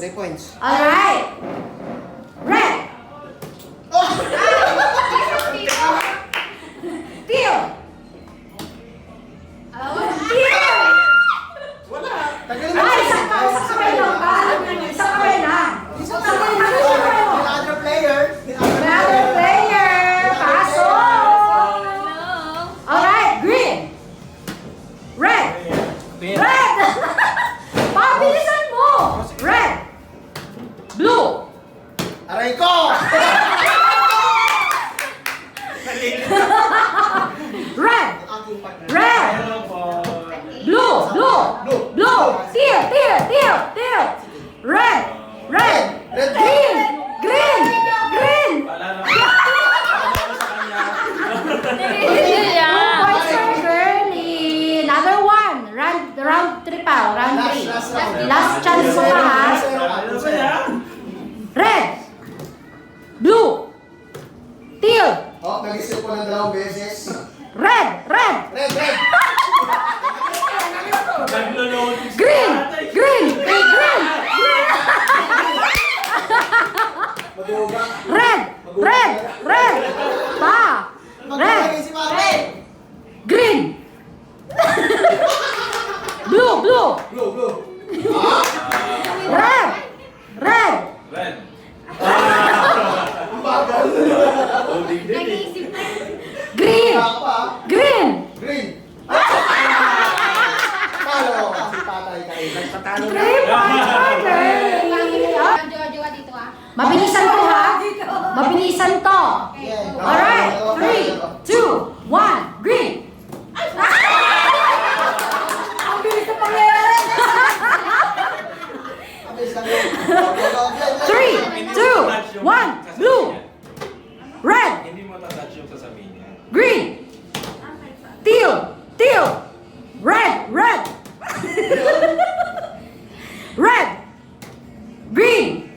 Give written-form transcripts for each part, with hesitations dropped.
3 points. Alright. Red. Teal. Teal. Wala. Tagal Ay, isang kamay lang ba? Isang kamay lang. Isang kamay lang. Another player. Another player. Paso. Alright, green. Red. Red. Pabilisan mo. Red. Blue. Aray ko! Red. Red. Blue. Blue. Blue. Teal. Teal. Teal. Teal. Red. Red. Green. Green. Green. Points for Girlie. Another one. Round 3 pa. Round 3. Last chance mo pa ha. Red. Blue. Teal. Oh, nag-isip ko ng 2 beses. Red. Red. Red, red. Green. Green. Green. Maduga. Red. Red. Red. Pa. Red. Si Mami. Green. Blue. Blue. Blue, blue. Red. Red. Ang bagal. Green. Ako pa. Green. Green. Talo. Si tatay kayo. Nagpatalo na. 3 points for Girlie. Jowa dito ah. Mabilisan to ha. Mabilisan to. Yeah. Alright. 3, 2, 1. Green. Ang bilis na pangyayari. 3, 2, 1. Blue. Red. Hindi mo tatouch yung sasabihin niya. Green. Teal. Teal. Red. Red. Red. Green.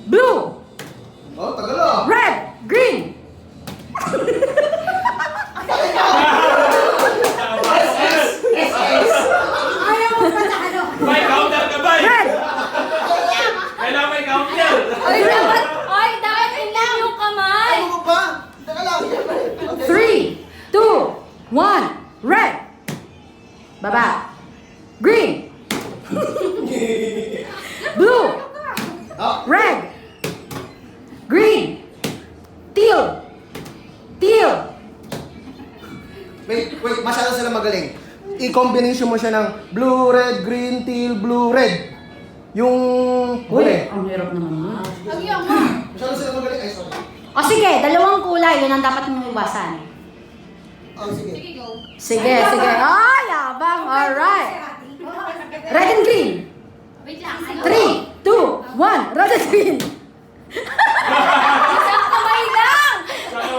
Blue. Oh, tagal ah. Red. Green. Ayaw mo pa na ano. May counter ka ba? Red. Kailangan may counter. Oy, dapat ilang yung kamay. Ano ko ba? Teka lang. 3, 2, 1. Red. Baba. Green. Blue. Ah, Red. Green. Teal. Teal. wait, masyado sila magaling. I-combination mo siya ng blue, red, green, teal, blue, red. Yung huli. Ang hirap naman mo. Nagyang mo. Masyado sila magaling. Ay, sorry. O sige, dalawang kulay. Yun ang dapat mong iwasan. Oh, sige. Sige, go. Sige, sige. Ah, yabang. Alright. Red and green. Wait lang. 3, 2, 1. Red and green. Isang kamay lang.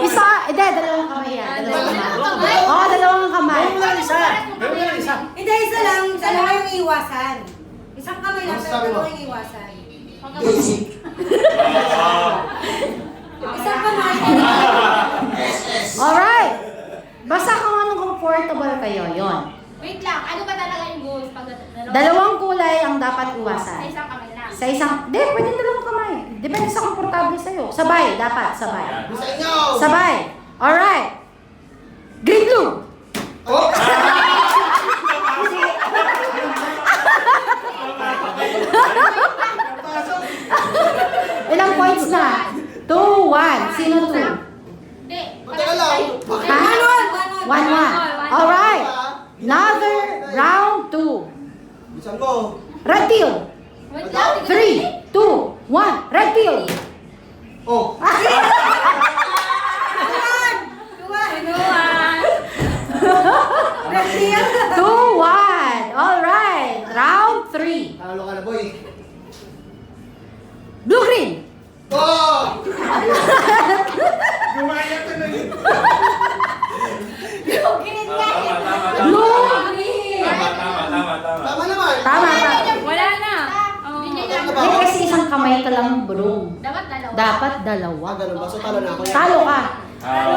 Isa. Hindi, dalawang kamay yan. Dalawang Dalawang kamay. kamay? Oo, dalawang kamay. Hindi, isa lang. Dalawa yung iwasan. Isang kamay lang, Ano pero sabi mo? dalawa yung iwasan. Basic. Isang kamay. Alright. Basta kung anong comfortable kayo, yon. Wait lang. Ano ba talaga yung goals pag Dalawang kulay ang dapat Sa iwasan. isang kamay lang. Sa isang, di, pwede dalawang kamay. Depende sa komportable sa'yo. Sabay, dapat, sabay. Sa inyo. Sabay. Alright. Green blue. Oh. Ilang points na? 2, 1. Sino 2? Hindi. Teka lang. Ha? 1, 1. Alright. Another round 2. Bisan mo. Red teal. Wait lang. 3, 2, 1. Red teal. Oh. Reveal. 2, 1. Alright. Round 3. Talo ka na, boy. Blue green. Oh! Gumaya ka na yun. Blue. Tama naman. Tama. Wala na. Hindi niya Tama lang. ba? Kasi isang kamay ka lang broom. Dapat dalawa. Dapat dalawa. Ganun ba? So talo na ako. Talo ka.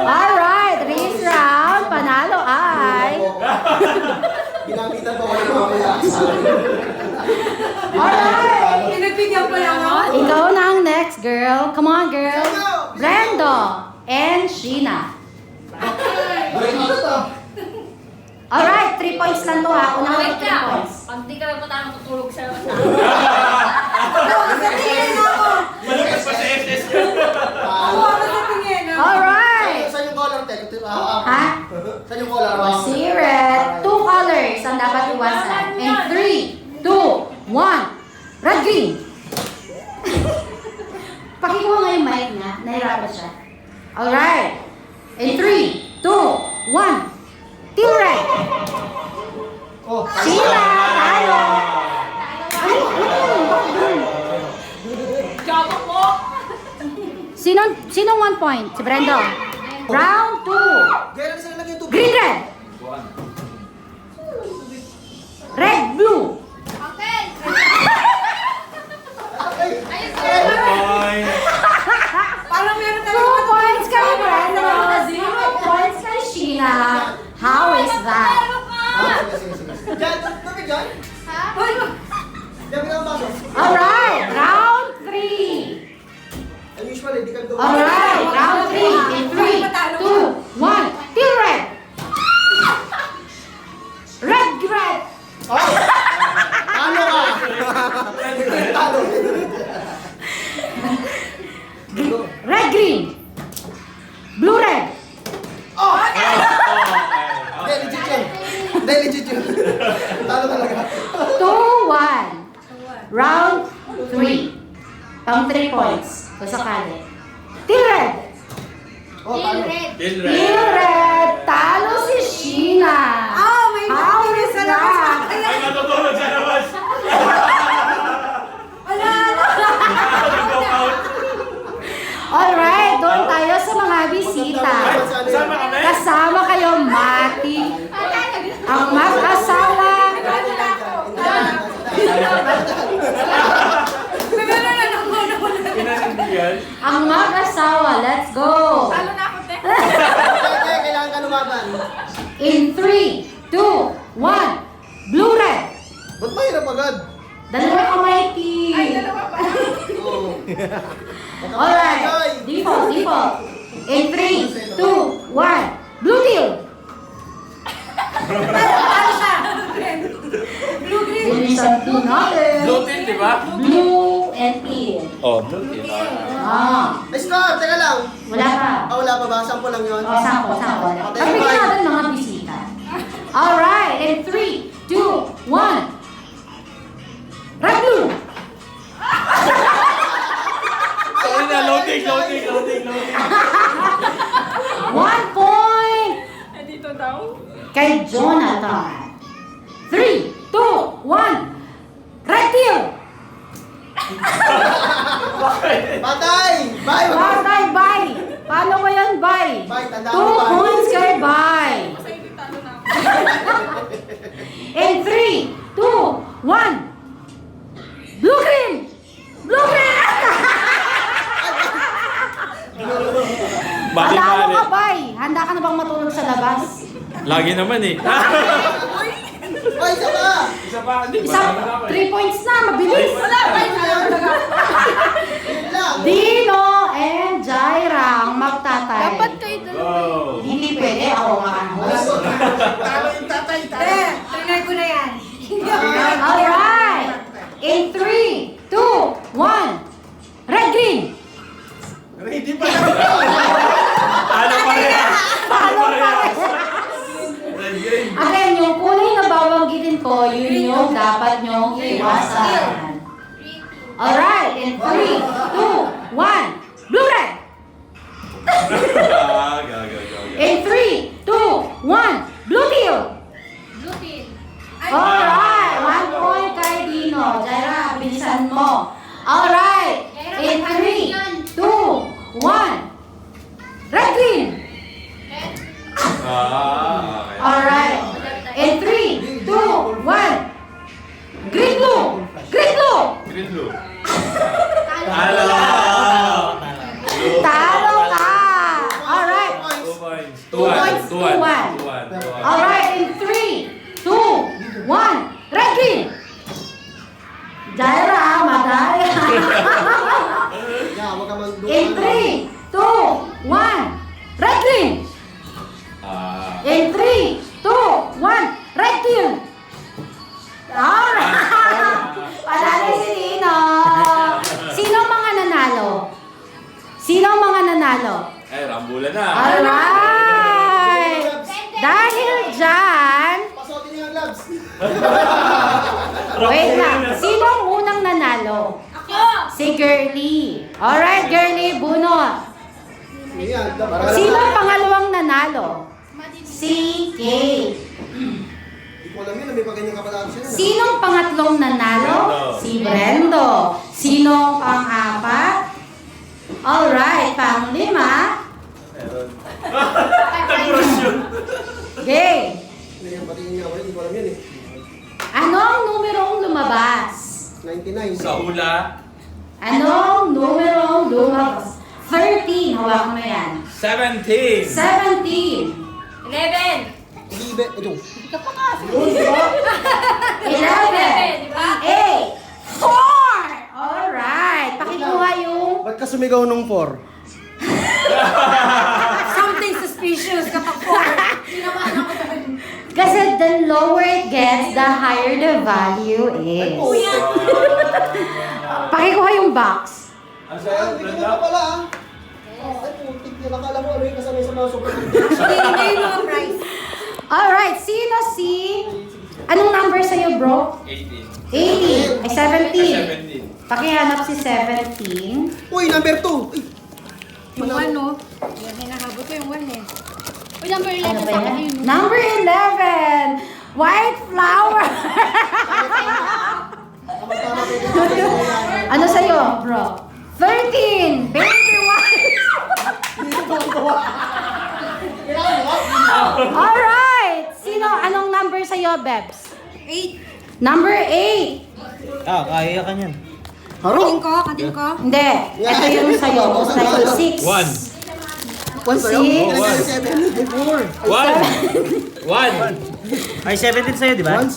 Alright. Race round. Panalo ay. Ginamitan pa ko ng mga kaya. Alright. Pinagbigyan ko lang ako. Ikaw na ang next, girl. Come on, girl. Brando and Sheena. Break na ito. Alright, 3 points lang to ha. Unang Wait 3 lang. points. Pag di ka pa tayo matutulog sa labas na. Sa tingin ako. Malapit pa sa SS. Ako sa tingin ako. Alright. Saan yung color, Tek? Ha? Saan yung color? Si red. 2 colors ang dapat iwasan. In 3, 2, 1. Red, green. Pakikuha nga yung mic niya. Nahirapan siya. Alright. In 3, 2, 1. Teal red. Oh, Sheila, tayo. Ay, Jabo po! Sinong 1 point? Si Brendo. Round 2. Gano'n sila lagyan ito. Green red. Red blue. Uncle! Ay. Parang meron 2 talaga. points kay Brendo. 0 points kay Sheena. How is that? Sige. Diyan, tabi dyan. Ha? Diyan, bilang baso. Alright, round 3. And usually, di ka doon. Alright, round 3. In 3, 2, 1. Teal red. Red, red. Oh! Ano ka? Talo. Red, green. Blue, red. Oh! Hindi, legit yun. Hindi, legit yun. Talo talaga. 2, 1. Round 3. Pang 3 points. Kung sakali. Teal red. Oh, talo. Till Teal red. red. Talo si Sheena. Ah, may How nakikinig is sa labas. that? Ay, matutulog sa labas. Wala na. Nag-walk out. Alright, doon tayo sa mga bisita. Sama kami. Kasama kayo, Mati. Ang mag-asawa. Pinasindihan. Ang mag-asawa. Let's go. Talo na ako, te. Okay, kailangan ka lumaban. In 3, 2, 1. Blue red. Ba't mahirap agad? Dalawa kamay, T. Ay, dalawa pa. Oo. Alright. Default, default. In 3, 2, 1. Blue teal. Ano siya? Blue green. Bilisan din natin. Blue teal, di ba? Blue and teal. Oh, blue teal. Ah, May score, teka lang. wala pa. Ah, wala pa ba? Sampo lang yun. O, sampo, sampo. Pagbigyan natin mga bisita. Alright, in 3, 2, 1. Red blue. Sorry na, loading. 1 point Dito daw. kay Jonathan. 3, 2, 1. Red teal. Patay! Bye! Patay, bye. Paano ko yan, bye? Bye, tandaan 2 mo, bye. points kay bye. Kasi hindi talo na ako. In 3, 2, 1. Blue green. Blue green. Panalo ka, bye. Handa ka na bang matulog sa labas? Lagi naman eh. Ay, isa pa! Isa pa, hindi. Isang 3 points na, mabilis. Wala, bye na lang. Yun lang. Dino and Jaira ang magtatay. Dapat kayo dalawa. Oh. Hindi pwede, ako nga ang host. Trinay ko na yan. Alright. In 3, 2, 1. Red green. Ready pa lang. Ano pa rin? Paano pa rin? Red green. Again, yung kulay na babanggitin ko, yun yung dapat nyong iwasan. Alright, in 3, 2, 1. Blue red. Go. In 3, 2, 1. Blue teal. Blue teal. Alright, 1 point kay Dino. Jaira, bilisan mo. Alright, in 3, 2, 1. Red green. Red. Okay. Alright, in 3, 2, 1. Green blue. Green blue. Green blue. Talo. Talo ka. Alright. 2 points. 2 points, 2-1. Alright, in 3, 2, 1. Red green. Wait lang. Sino ang unang nanalo? Ako! Si Girly. Alright, Girly, bunot. Ayan, Sino ang pangalawang nanalo? Si Kate. Hindi ko alam yun, may paganyan ka pala siya. Sinong pangatlong nanalo? Si Brendo. Sinong pang-apat? Alright, pang-lima. Meron. Nagurasyon. Game. Ayan, patingin niya ako, hindi ko alam yun eh. Anong numerong lumabas? 99. Sa hula, Anong numerong lumabas? 13. Hawak mo yan. 17. 17. 11! Libe, ito. 11. 8. 4. Alright. Pakikuha yung... Ba't ka sumigaw nung 4? Something suspicious kapag 4. Kasi the lower it gets, the higher the value is. Pakikuha yung box. Ano sa'yo, Hindi Brenda? ka pala ah. Ay, putik yun. Akala mo ano yung kasama sa mga super. Hindi yung mga price. Alright, sino si... Anong number sa'yo, bro? 18. 18. Ay, 17. 17. Pakihanap si 17. Uy, number 2. Ay, Yung 1, no? Yan, hinahabot ko yung 1 eh. Uy, number 11 Ano ba sa yan? akin. Number 11. White flower. tama-tama kayo. Ano sa'yo, bro? 13. Baby white. Alright. Sino? Anong number sa'yo, Bebs? 8. Number 8. Ah, kaya ka niyan. Haro! Katin ko. Hindi. Ito yung sa'yo. Sa'yo, 6. 1. 1 sa'yo? Six. Kailangan 7. 1. 1. Ay, 17 sa'yo, di ba? 17.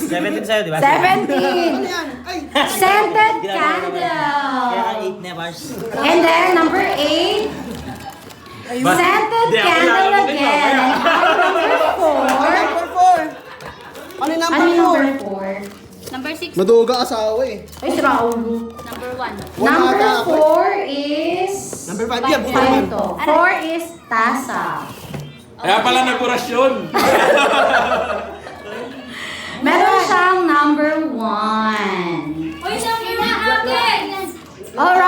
17 sa'yo, di ba? 17. Yan. Ay! Scented Kaya ka candle. 8 na, Mars. And then, number 8. Scented Di ako candle lalaki na, again. kaya. And number 4. Ano yung Ano yung number number 4? Number 6. 4? Maduga asawa eh. Ay, si Raulo. Number 1. Number Wala ka. 4 is... Number 5. Yan, buka Ano naman. to? 4 is tasa. Kaya pala nagurasyon. Meron siyang number 1. Uy, number 1 akin! Alright.